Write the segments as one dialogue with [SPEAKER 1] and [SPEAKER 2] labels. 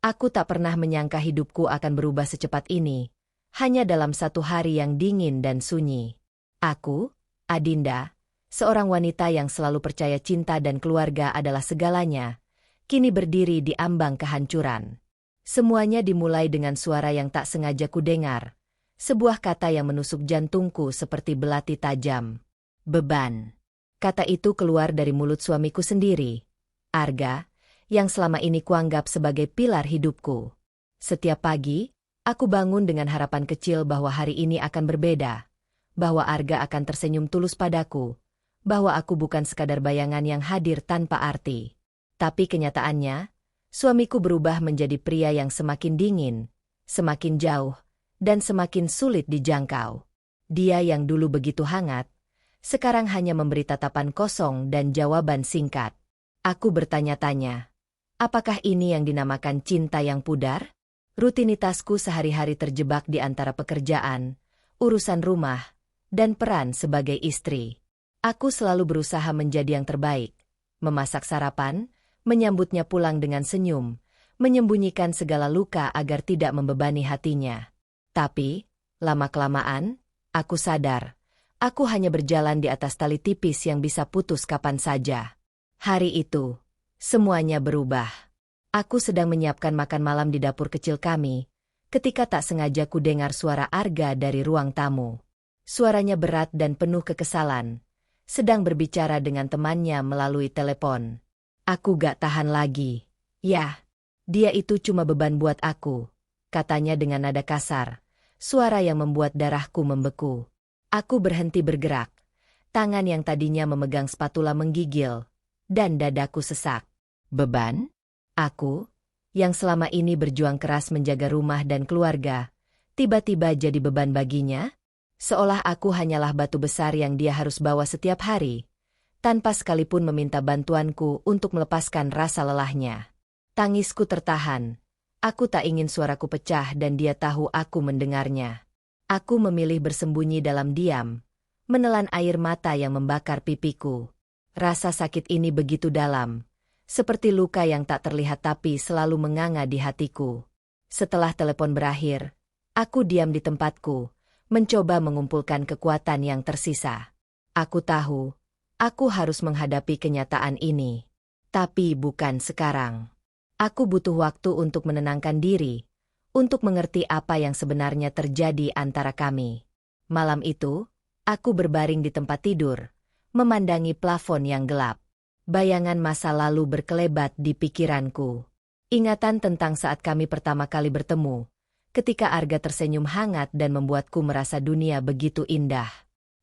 [SPEAKER 1] Aku tak pernah menyangka hidupku akan berubah secepat ini, hanya dalam satu hari yang dingin dan sunyi. Aku, Adinda, seorang wanita yang selalu percaya cinta dan keluarga adalah segalanya, kini berdiri di ambang kehancuran. Semuanya dimulai dengan suara yang tak sengaja kudengar, sebuah kata yang menusuk jantungku seperti belati tajam. Beban. Kata itu keluar dari mulut suamiku sendiri, Arga, yang selama ini kuanggap sebagai pilar hidupku. Setiap pagi, aku bangun dengan harapan kecil bahwa hari ini akan berbeda, bahwa Arga akan tersenyum tulus padaku, bahwa aku bukan sekadar bayangan yang hadir tanpa arti. Tapi kenyataannya, suamiku berubah menjadi pria yang semakin dingin, semakin jauh, dan semakin sulit dijangkau. Dia yang dulu begitu hangat, sekarang hanya memberi tatapan kosong dan jawaban singkat. Aku bertanya-tanya, apakah ini yang dinamakan cinta yang pudar? Rutinitasku sehari-hari terjebak di antara pekerjaan, urusan rumah, dan peran sebagai istri. Aku selalu berusaha menjadi yang terbaik, memasak sarapan, menyambutnya pulang dengan senyum, menyembunyikan segala luka agar tidak membebani hatinya. Tapi, lama-kelamaan, aku sadar, aku hanya berjalan di atas tali tipis yang bisa putus kapan saja. Hari itu, semuanya berubah. Aku sedang menyiapkan makan malam di dapur kecil kami, ketika tak sengaja kudengar suara Arga dari ruang tamu. Suaranya berat dan penuh kekesalan, sedang berbicara dengan temannya melalui telepon. Aku gak tahan lagi. Ya, dia itu cuma beban buat aku, katanya dengan nada kasar, suara yang membuat darahku membeku. Aku berhenti bergerak, tangan yang tadinya memegang spatula menggigil, dan dadaku sesak. Beban? Aku, yang selama ini berjuang keras menjaga rumah dan keluarga, tiba-tiba jadi beban baginya? Seolah aku hanyalah batu besar yang dia harus bawa setiap hari, tanpa sekalipun meminta bantuanku untuk melepaskan rasa lelahnya. Tangisku tertahan. Aku tak ingin suaraku pecah dan dia tahu aku mendengarnya. Aku memilih bersembunyi dalam diam, menelan air mata yang membakar pipiku. Rasa sakit ini begitu dalam, seperti luka yang tak terlihat tapi selalu menganga di hatiku. Setelah telepon berakhir, aku diam di tempatku, mencoba mengumpulkan kekuatan yang tersisa. Aku tahu, aku harus menghadapi kenyataan ini. Tapi bukan sekarang. Aku butuh waktu untuk menenangkan diri, untuk mengerti apa yang sebenarnya terjadi antara kami. Malam itu, aku berbaring di tempat tidur, memandangi plafon yang gelap. Bayangan masa lalu berkelebat di pikiranku. Ingatan tentang saat kami pertama kali bertemu, ketika Arga tersenyum hangat dan membuatku merasa dunia begitu indah.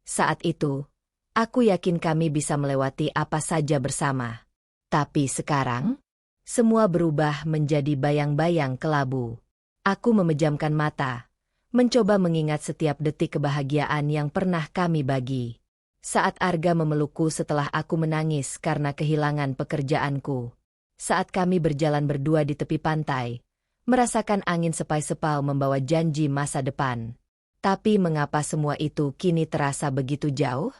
[SPEAKER 1] Saat itu, aku yakin kami bisa melewati apa saja bersama. Tapi sekarang, semua berubah menjadi bayang-bayang kelabu. Aku memejamkan mata, mencoba mengingat setiap detik kebahagiaan yang pernah kami bagi. Saat Arga memelukku setelah aku menangis karena kehilangan pekerjaanku. Saat kami berjalan berdua di tepi pantai, merasakan angin sepai-sepau membawa janji masa depan. Tapi mengapa semua itu kini terasa begitu jauh?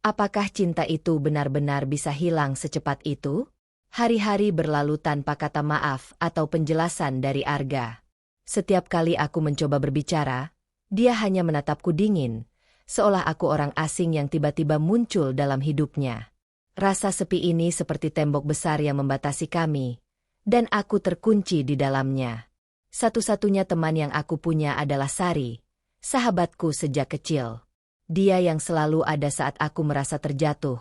[SPEAKER 1] Apakah cinta itu benar-benar bisa hilang secepat itu? Hari-hari berlalu tanpa kata maaf atau penjelasan dari Arga. Setiap kali aku mencoba berbicara, dia hanya menatapku dingin, seolah aku orang asing yang tiba-tiba muncul dalam hidupnya. Rasa sepi ini seperti tembok besar yang membatasi kami, dan aku terkunci di dalamnya. Satu-satunya teman yang aku punya adalah Sari, sahabatku sejak kecil. Dia yang selalu ada saat aku merasa terjatuh,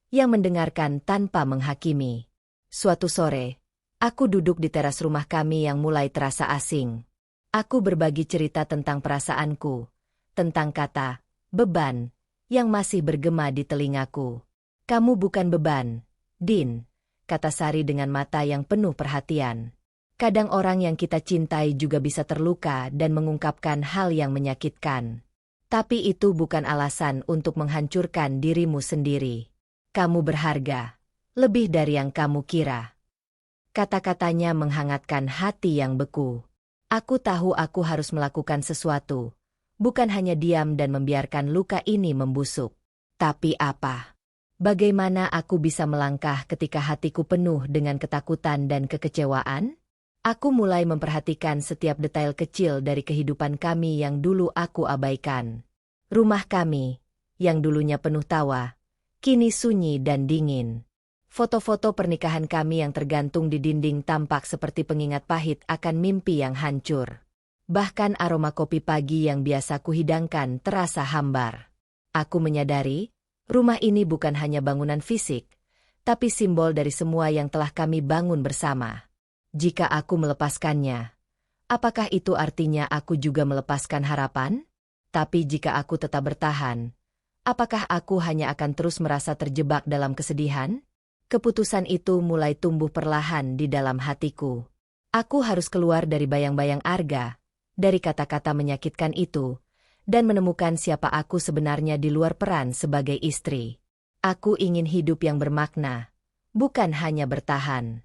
[SPEAKER 1] yang mendengarkan tanpa menghakimi. Suatu sore, aku duduk di teras rumah kami yang mulai terasa asing. Aku berbagi cerita tentang perasaanku, tentang kata beban yang masih bergema di telingaku. Kamu bukan beban, Din, kata Sari dengan mata yang penuh perhatian. Kadang orang yang kita cintai juga bisa terluka dan mengungkapkan hal yang menyakitkan. Tapi itu bukan alasan untuk menghancurkan dirimu sendiri. Kamu berharga, lebih dari yang kamu kira. Kata-katanya menghangatkan hati yang beku. Aku tahu aku harus melakukan sesuatu, bukan hanya diam dan membiarkan luka ini membusuk. Tapi apa? Bagaimana aku bisa melangkah ketika hatiku penuh dengan ketakutan dan kekecewaan? Aku mulai memperhatikan setiap detail kecil dari kehidupan kami yang dulu aku abaikan. Rumah kami, yang dulunya penuh tawa, kini sunyi dan dingin. Foto-foto pernikahan kami yang tergantung di dinding tampak seperti pengingat pahit akan mimpi yang hancur. Bahkan aroma kopi pagi yang biasa kuhidangkan terasa hambar. Aku menyadari, rumah ini bukan hanya bangunan fisik, tapi simbol dari semua yang telah kami bangun bersama. Jika aku melepaskannya, apakah itu artinya aku juga melepaskan harapan? Tapi jika aku tetap bertahan, apakah aku hanya akan terus merasa terjebak dalam kesedihan? Keputusan itu mulai tumbuh perlahan di dalam hatiku. Aku harus keluar dari bayang-bayang Arga, dari kata-kata menyakitkan itu, dan menemukan siapa aku sebenarnya di luar peran sebagai istri. Aku ingin hidup yang bermakna, bukan hanya bertahan.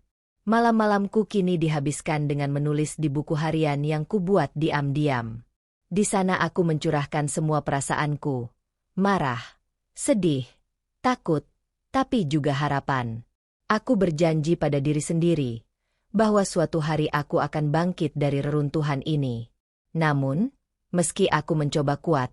[SPEAKER 1] Malam-malamku kini dihabiskan dengan menulis di buku harian yang kubuat diam-diam. Di sana aku mencurahkan semua perasaanku. Marah, sedih, takut, tapi juga harapan. Aku berjanji pada diri sendiri bahwa suatu hari aku akan bangkit dari reruntuhan ini. Namun, meski aku mencoba kuat,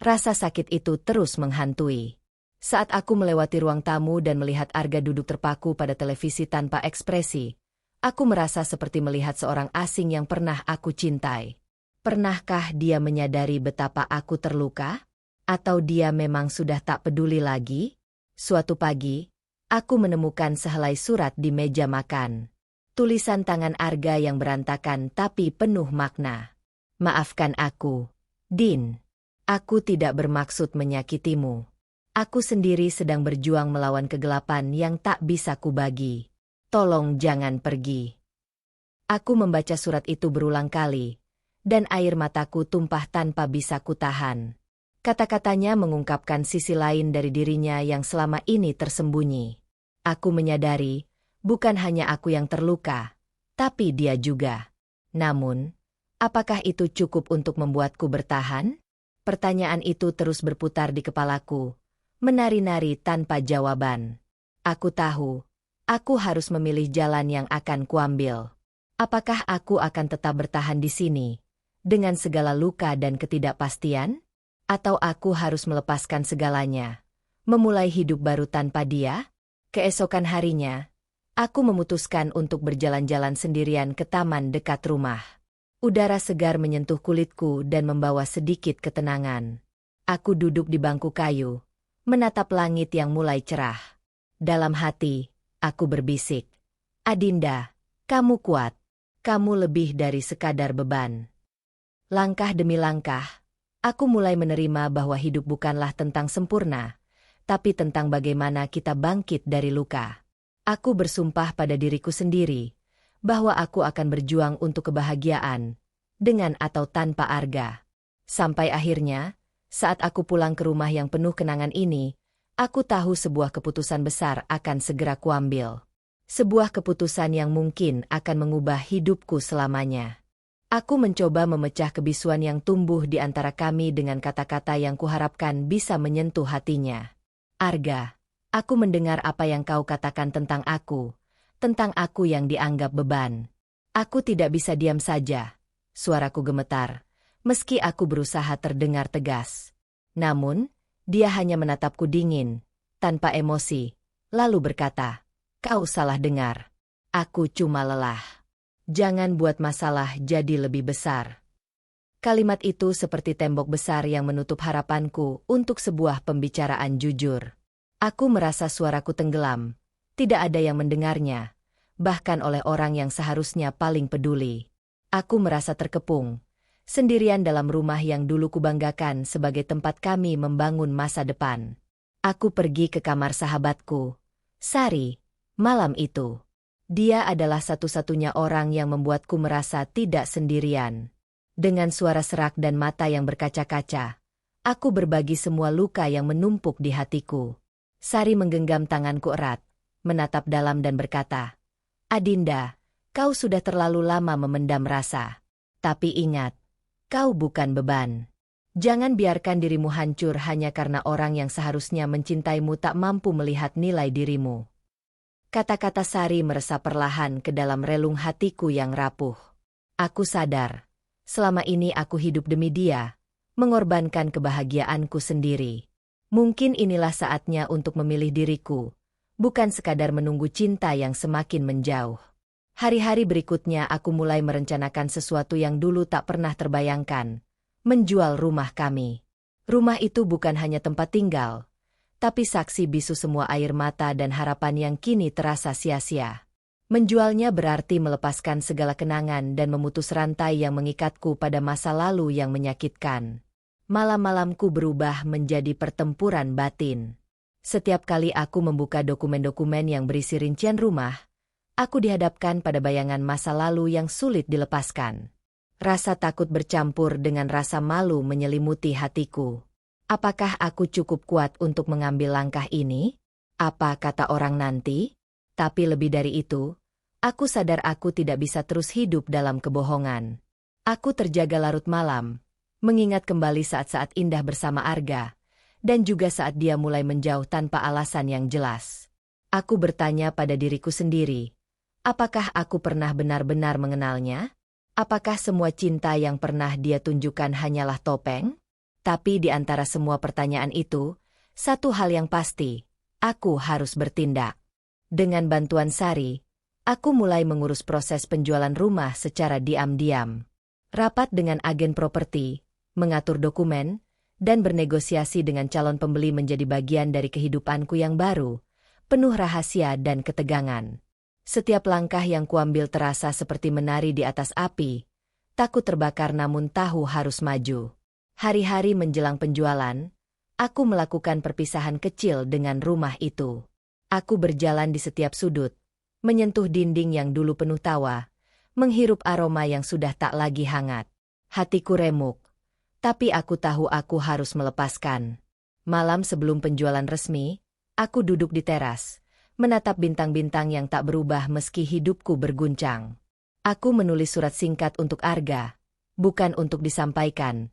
[SPEAKER 1] rasa sakit itu terus menghantui. Saat aku melewati ruang tamu dan melihat Arga duduk terpaku pada televisi tanpa ekspresi, aku merasa seperti melihat seorang asing yang pernah aku cintai. Pernahkah dia menyadari betapa aku terluka? Atau dia memang sudah tak peduli lagi? Suatu pagi, aku menemukan sehelai surat di meja makan. Tulisan tangan Arga yang berantakan tapi penuh makna. Maafkan aku, Din. Aku tidak bermaksud menyakitimu. Aku sendiri sedang berjuang melawan kegelapan yang tak bisa kubagi. Tolong jangan pergi. Aku membaca surat itu berulang kali, dan air mataku tumpah tanpa bisa kutahan. Kata-katanya mengungkapkan sisi lain dari dirinya yang selama ini tersembunyi. Aku menyadari, bukan hanya aku yang terluka, tapi dia juga. Namun, apakah itu cukup untuk membuatku bertahan? Pertanyaan itu terus berputar di kepalaku, menari-nari tanpa jawaban. Aku tahu, aku harus memilih jalan yang akan kuambil. Apakah aku akan tetap bertahan di sini, dengan segala luka dan ketidakpastian? Atau aku harus melepaskan segalanya, memulai hidup baru tanpa dia? Keesokan harinya, aku memutuskan untuk berjalan-jalan sendirian ke taman dekat rumah. Udara segar menyentuh kulitku dan membawa sedikit ketenangan. Aku duduk di bangku kayu, menatap langit yang mulai cerah. Dalam hati, aku berbisik, Adinda, kamu kuat. Kamu lebih dari sekadar beban. Langkah demi langkah, aku mulai menerima bahwa hidup bukanlah tentang sempurna, tapi tentang bagaimana kita bangkit dari luka. Aku bersumpah pada diriku sendiri, bahwa aku akan berjuang untuk kebahagiaan, dengan atau tanpa Arga. Sampai akhirnya, saat aku pulang ke rumah yang penuh kenangan ini, aku tahu sebuah keputusan besar akan segera kuambil. Sebuah keputusan yang mungkin akan mengubah hidupku selamanya. Aku mencoba memecah kebisuan yang tumbuh di antara kami dengan kata-kata yang kuharapkan bisa menyentuh hatinya. Arga, aku mendengar apa yang kau katakan tentang aku yang dianggap beban. Aku tidak bisa diam saja. Suaraku gemetar, meski aku berusaha terdengar tegas. Namun, dia hanya menatapku dingin, tanpa emosi, lalu berkata, "Kau salah dengar. Aku cuma lelah. Jangan buat masalah jadi lebih besar." Kalimat itu seperti tembok besar yang menutup harapanku untuk sebuah pembicaraan jujur. Aku merasa suaraku tenggelam, tidak ada yang mendengarnya, bahkan oleh orang yang seharusnya paling peduli. Aku merasa terkepung, sendirian dalam rumah yang dulu kubanggakan sebagai tempat kami membangun masa depan. Aku pergi ke kamar sahabatku, Sari. Malam itu, dia adalah satu-satunya orang yang membuatku merasa tidak sendirian. Dengan suara serak dan mata yang berkaca-kaca, aku berbagi semua luka yang menumpuk di hatiku. Sari menggenggam tanganku erat, menatap dalam dan berkata, "Adinda, kau sudah terlalu lama memendam rasa. Tapi ingat, kau bukan beban. Jangan biarkan dirimu hancur hanya karena orang yang seharusnya mencintaimu tak mampu melihat nilai dirimu." Kata-kata Sari meresap perlahan ke dalam relung hatiku yang rapuh. Aku sadar, selama ini aku hidup demi dia, mengorbankan kebahagiaanku sendiri. Mungkin inilah saatnya untuk memilih diriku, bukan sekadar menunggu cinta yang semakin menjauh. Hari-hari berikutnya aku mulai merencanakan sesuatu yang dulu tak pernah terbayangkan, menjual rumah kami. Rumah itu bukan hanya tempat tinggal, tapi saksi bisu semua air mata dan harapan yang kini terasa sia-sia. Menjualnya berarti melepaskan segala kenangan dan memutus rantai yang mengikatku pada masa lalu yang menyakitkan. Malam-malamku berubah menjadi pertempuran batin. Setiap kali aku membuka dokumen-dokumen yang berisi rincian rumah, aku dihadapkan pada bayangan masa lalu yang sulit dilepaskan. Rasa takut bercampur dengan rasa malu menyelimuti hatiku. Apakah aku cukup kuat untuk mengambil langkah ini? Apa kata orang nanti? Tapi lebih dari itu, aku sadar aku tidak bisa terus hidup dalam kebohongan. Aku terjaga larut malam, mengingat kembali saat-saat indah bersama Arga, dan juga saat dia mulai menjauh tanpa alasan yang jelas. Aku bertanya pada diriku sendiri, apakah aku pernah benar-benar mengenalnya? Apakah semua cinta yang pernah dia tunjukkan hanyalah topeng? Tapi di antara semua pertanyaan itu, satu hal yang pasti, aku harus bertindak. Dengan bantuan Sari, aku mulai mengurus proses penjualan rumah secara diam-diam. Rapat dengan agen properti, mengatur dokumen, dan bernegosiasi dengan calon pembeli menjadi bagian dari kehidupanku yang baru, penuh rahasia dan ketegangan. Setiap langkah yang kuambil terasa seperti menari di atas api, takut terbakar namun tahu harus maju. Hari-hari menjelang penjualan, aku melakukan perpisahan kecil dengan rumah itu. Aku berjalan di setiap sudut, menyentuh dinding yang dulu penuh tawa, menghirup aroma yang sudah tak lagi hangat. Hatiku remuk, tapi aku tahu aku harus melepaskan. Malam sebelum penjualan resmi, aku duduk di teras, menatap bintang-bintang yang tak berubah meski hidupku berguncang. Aku menulis surat singkat untuk Arga, bukan untuk disampaikan,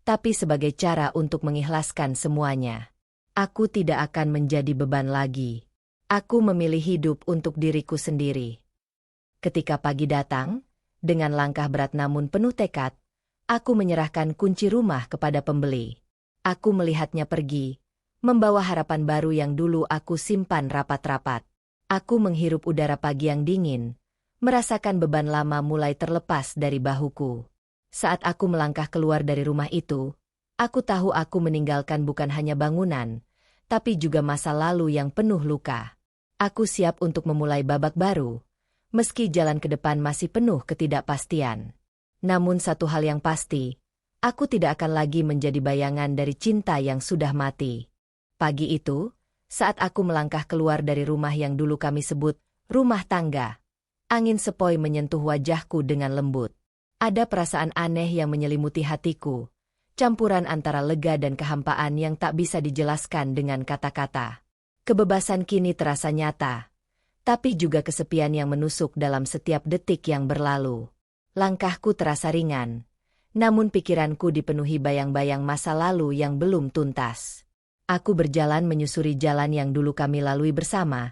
[SPEAKER 1] tapi sebagai cara untuk mengikhlaskan semuanya. Aku tidak akan menjadi beban lagi. Aku memilih hidup untuk diriku sendiri. Ketika pagi datang, dengan langkah berat namun penuh tekad, aku menyerahkan kunci rumah kepada pembeli. Aku melihatnya pergi, membawa harapan baru yang dulu aku simpan rapat-rapat. Aku menghirup udara pagi yang dingin, merasakan beban lama mulai terlepas dari bahuku. Saat aku melangkah keluar dari rumah itu, aku tahu aku meninggalkan bukan hanya bangunan, tapi juga masa lalu yang penuh luka. Aku siap untuk memulai babak baru, meski jalan ke depan masih penuh ketidakpastian. Namun satu hal yang pasti, aku tidak akan lagi menjadi bayangan dari cinta yang sudah mati. Pagi itu, saat aku melangkah keluar dari rumah yang dulu kami sebut rumah tangga, angin sepoi menyentuh wajahku dengan lembut. Ada perasaan aneh yang menyelimuti hatiku, campuran antara lega dan kehampaan yang tak bisa dijelaskan dengan kata-kata. Kebebasan kini terasa nyata, tapi juga kesepian yang menusuk dalam setiap detik yang berlalu. Langkahku terasa ringan, namun pikiranku dipenuhi bayang-bayang masa lalu yang belum tuntas. Aku berjalan menyusuri jalan yang dulu kami lalui bersama,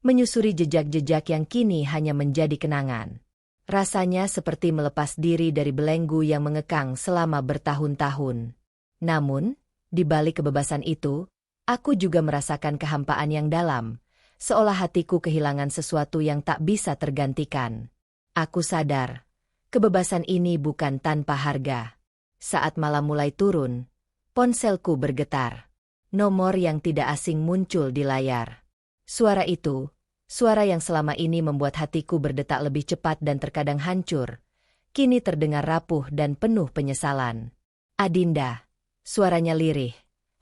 [SPEAKER 1] menyusuri jejak-jejak yang kini hanya menjadi kenangan. Rasanya seperti melepas diri dari belenggu yang mengekang selama bertahun-tahun. Namun, di balik kebebasan itu, aku juga merasakan kehampaan yang dalam, seolah hatiku kehilangan sesuatu yang tak bisa tergantikan. Aku sadar, kebebasan ini bukan tanpa harga. Saat malam mulai turun, ponselku bergetar. Nomor yang tidak asing muncul di layar. Suara itu, suara yang selama ini membuat hatiku berdetak lebih cepat dan terkadang hancur, kini terdengar rapuh dan penuh penyesalan. Adinda, suaranya lirih,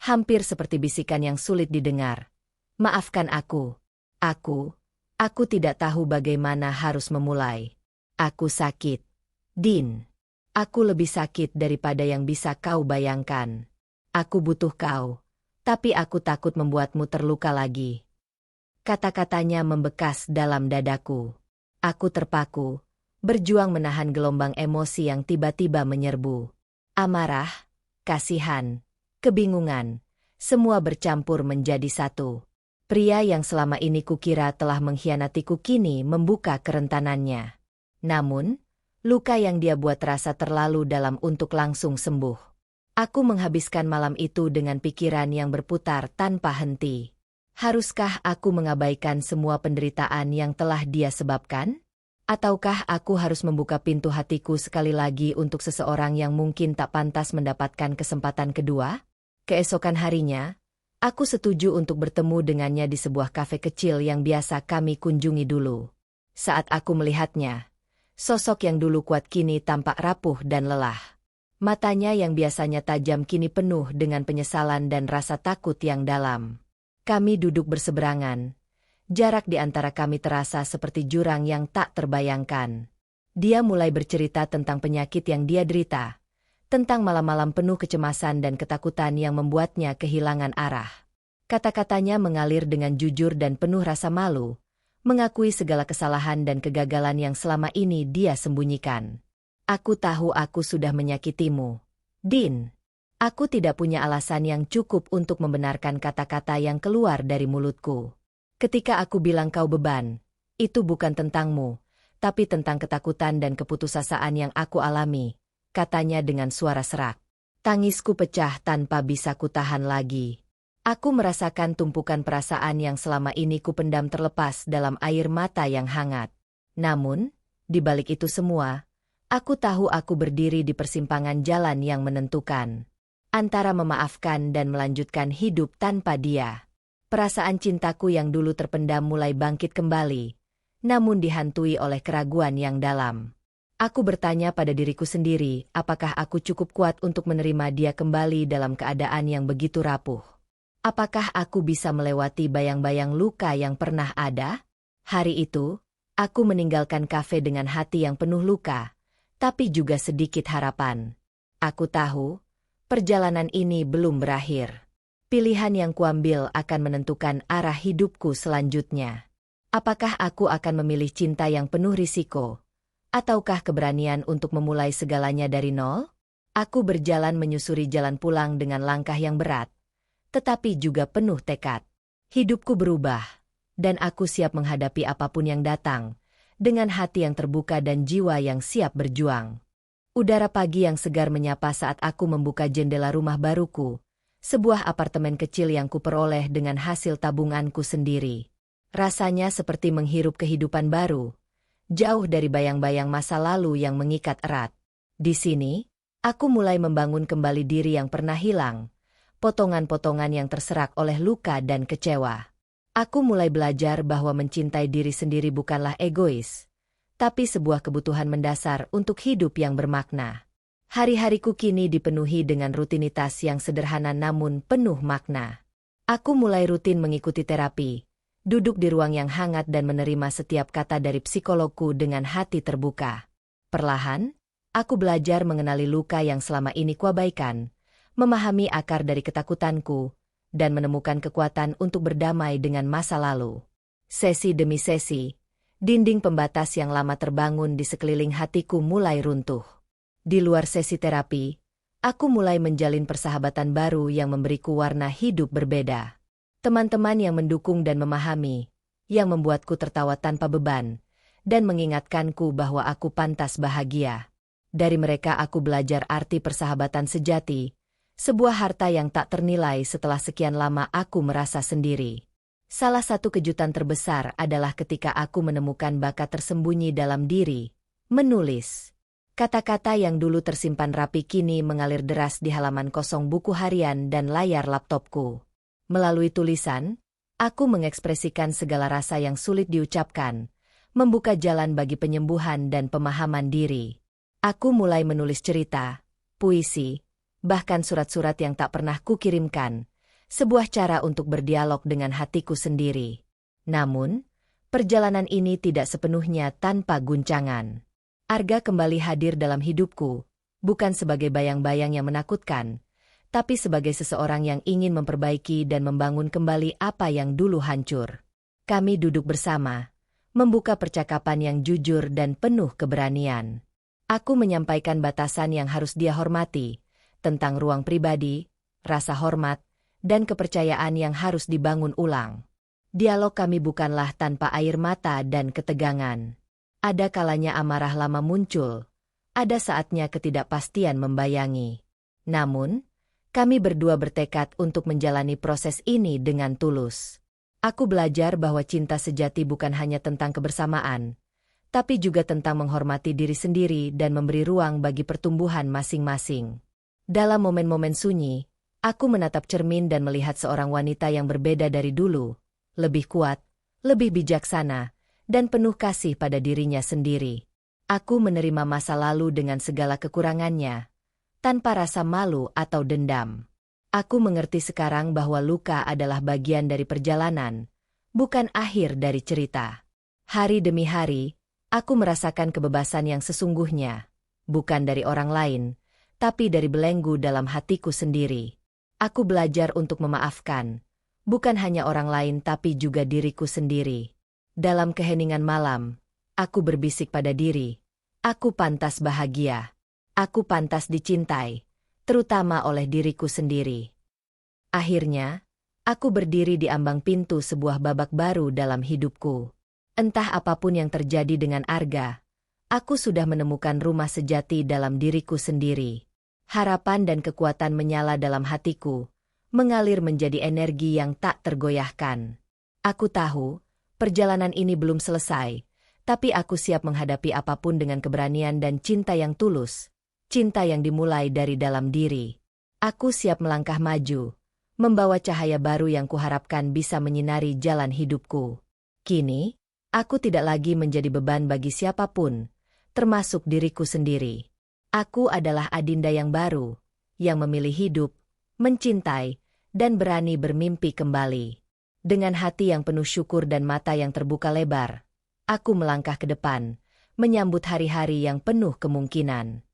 [SPEAKER 1] hampir seperti bisikan yang sulit didengar. Maafkan aku. Aku tidak tahu bagaimana harus memulai. Aku sakit. Din. Aku lebih sakit daripada yang bisa kau bayangkan. Aku butuh kau, tapi aku takut membuatmu terluka lagi. Kata-katanya membekas dalam dadaku. Aku terpaku, berjuang menahan gelombang emosi yang tiba-tiba menyerbu. Amarah, kasihan, kebingungan, semua bercampur menjadi satu. Pria yang selama ini kukira telah mengkhianatiku kini membuka kerentanannya. Namun, luka yang dia buat terasa terlalu dalam untuk langsung sembuh. Aku menghabiskan malam itu dengan pikiran yang berputar tanpa henti. Haruskah aku mengabaikan semua penderitaan yang telah dia sebabkan? Ataukah aku harus membuka pintu hatiku sekali lagi untuk seseorang yang mungkin tak pantas mendapatkan kesempatan kedua? Keesokan harinya, aku setuju untuk bertemu dengannya di sebuah kafe kecil yang biasa kami kunjungi dulu. Saat aku melihatnya, sosok yang dulu kuat kini tampak rapuh dan lelah. Matanya yang biasanya tajam kini penuh dengan penyesalan dan rasa takut yang dalam. Kami duduk berseberangan. Jarak di antara kami terasa seperti jurang yang tak terbayangkan. Dia mulai bercerita tentang penyakit yang dia derita, tentang malam-malam penuh kecemasan dan ketakutan yang membuatnya kehilangan arah. Kata-katanya mengalir dengan jujur dan penuh rasa malu, mengakui segala kesalahan dan kegagalan yang selama ini dia sembunyikan. Aku tahu aku sudah menyakitimu, Din. Aku tidak punya alasan yang cukup untuk membenarkan kata-kata yang keluar dari mulutku. Ketika aku bilang kau beban, itu bukan tentangmu, tapi tentang ketakutan dan keputusasaan yang aku alami, katanya dengan suara serak. Tangisku pecah tanpa bisa kutahan lagi. Aku merasakan tumpukan perasaan yang selama ini kupendam terlepas dalam air mata yang hangat. Namun, di balik itu semua, aku tahu aku berdiri di persimpangan jalan yang menentukan. Antara memaafkan dan melanjutkan hidup tanpa dia. Perasaan cintaku yang dulu terpendam mulai bangkit kembali, namun dihantui oleh keraguan yang dalam. Aku bertanya pada diriku sendiri, apakah aku cukup kuat untuk menerima dia kembali dalam keadaan yang begitu rapuh? Apakah aku bisa melewati bayang-bayang luka yang pernah ada? Hari itu, aku meninggalkan kafe dengan hati yang penuh luka, tapi juga sedikit harapan. Aku tahu, perjalanan ini belum berakhir. Pilihan yang kuambil akan menentukan arah hidupku selanjutnya. Apakah aku akan memilih cinta yang penuh risiko? Ataukah keberanian untuk memulai segalanya dari nol? Aku berjalan menyusuri jalan pulang dengan langkah yang berat, tetapi juga penuh tekad. Hidupku berubah, dan aku siap menghadapi apapun yang datang, dengan hati yang terbuka dan jiwa yang siap berjuang. Udara pagi yang segar menyapa saat aku membuka jendela rumah baruku, sebuah apartemen kecil yang kuperoleh dengan hasil tabunganku sendiri. Rasanya seperti menghirup kehidupan baru, jauh dari bayang-bayang masa lalu yang mengikat erat. Di sini, aku mulai membangun kembali diri yang pernah hilang, potongan-potongan yang terserak oleh luka dan kecewa. Aku mulai belajar bahwa mencintai diri sendiri bukanlah egois, tapi sebuah kebutuhan mendasar untuk hidup yang bermakna. Hari-hariku kini dipenuhi dengan rutinitas yang sederhana namun penuh makna. Aku mulai rutin mengikuti terapi, duduk di ruang yang hangat dan menerima setiap kata dari psikologku dengan hati terbuka. Perlahan, aku belajar mengenali luka yang selama ini kuabaikan, memahami akar dari ketakutanku, dan menemukan kekuatan untuk berdamai dengan masa lalu. Sesi demi sesi, dinding pembatas yang lama terbangun di sekeliling hatiku mulai runtuh. Di luar sesi terapi, aku mulai menjalin persahabatan baru yang memberiku warna hidup berbeda. Teman-teman yang mendukung dan memahami, yang membuatku tertawa tanpa beban, dan mengingatkanku bahwa aku pantas bahagia. Dari mereka aku belajar arti persahabatan sejati, sebuah harta yang tak ternilai setelah sekian lama aku merasa sendiri. Salah satu kejutan terbesar adalah ketika aku menemukan bakat tersembunyi dalam diri, menulis. Kata-kata yang dulu tersimpan rapi kini mengalir deras di halaman kosong buku harian dan layar laptopku. Melalui tulisan, aku mengekspresikan segala rasa yang sulit diucapkan, membuka jalan bagi penyembuhan dan pemahaman diri. Aku mulai menulis cerita, puisi, bahkan surat-surat yang tak pernah kukirimkan, sebuah cara untuk berdialog dengan hatiku sendiri. Namun, perjalanan ini tidak sepenuhnya tanpa guncangan. Arga kembali hadir dalam hidupku, bukan sebagai bayang-bayang yang menakutkan, tapi sebagai seseorang yang ingin memperbaiki dan membangun kembali apa yang dulu hancur. Kami duduk bersama, membuka percakapan yang jujur dan penuh keberanian. Aku menyampaikan batasan yang harus dia hormati, tentang ruang pribadi, rasa hormat, dan kepercayaan yang harus dibangun ulang. Dialog kami bukanlah tanpa air mata dan ketegangan. Ada kalanya amarah lama muncul, ada saatnya ketidakpastian membayangi. Namun, kami berdua bertekad untuk menjalani proses ini dengan tulus. Aku belajar bahwa cinta sejati bukan hanya tentang kebersamaan, tapi juga tentang menghormati diri sendiri dan memberi ruang bagi pertumbuhan masing-masing. Dalam momen-momen sunyi, aku menatap cermin dan melihat seorang wanita yang berbeda dari dulu, lebih kuat, lebih bijaksana, dan penuh kasih pada dirinya sendiri. Aku menerima masa lalu dengan segala kekurangannya, tanpa rasa malu atau dendam. Aku mengerti sekarang bahwa luka adalah bagian dari perjalanan, bukan akhir dari cerita. Hari demi hari, aku merasakan kebebasan yang sesungguhnya, bukan dari orang lain, tapi dari belenggu dalam hatiku sendiri. Aku belajar untuk memaafkan, bukan hanya orang lain tapi juga diriku sendiri. Dalam keheningan malam, aku berbisik pada diri, aku pantas bahagia. Aku pantas dicintai, terutama oleh diriku sendiri. Akhirnya, aku berdiri di ambang pintu sebuah babak baru dalam hidupku. Entah apapun yang terjadi dengan Arga, aku sudah menemukan rumah sejati dalam diriku sendiri. Harapan dan kekuatan menyala dalam hatiku, mengalir menjadi energi yang tak tergoyahkan. Aku tahu, perjalanan ini belum selesai, tapi aku siap menghadapi apapun dengan keberanian dan cinta yang tulus. Cinta yang dimulai dari dalam diri. Aku siap melangkah maju, membawa cahaya baru yang kuharapkan bisa menyinari jalan hidupku. Kini, aku tidak lagi menjadi beban bagi siapapun, termasuk diriku sendiri. Aku adalah Adinda yang baru, yang memilih hidup, mencintai, dan berani bermimpi kembali. Dengan hati yang penuh syukur dan mata yang terbuka lebar, aku melangkah ke depan, menyambut hari-hari yang penuh kemungkinan.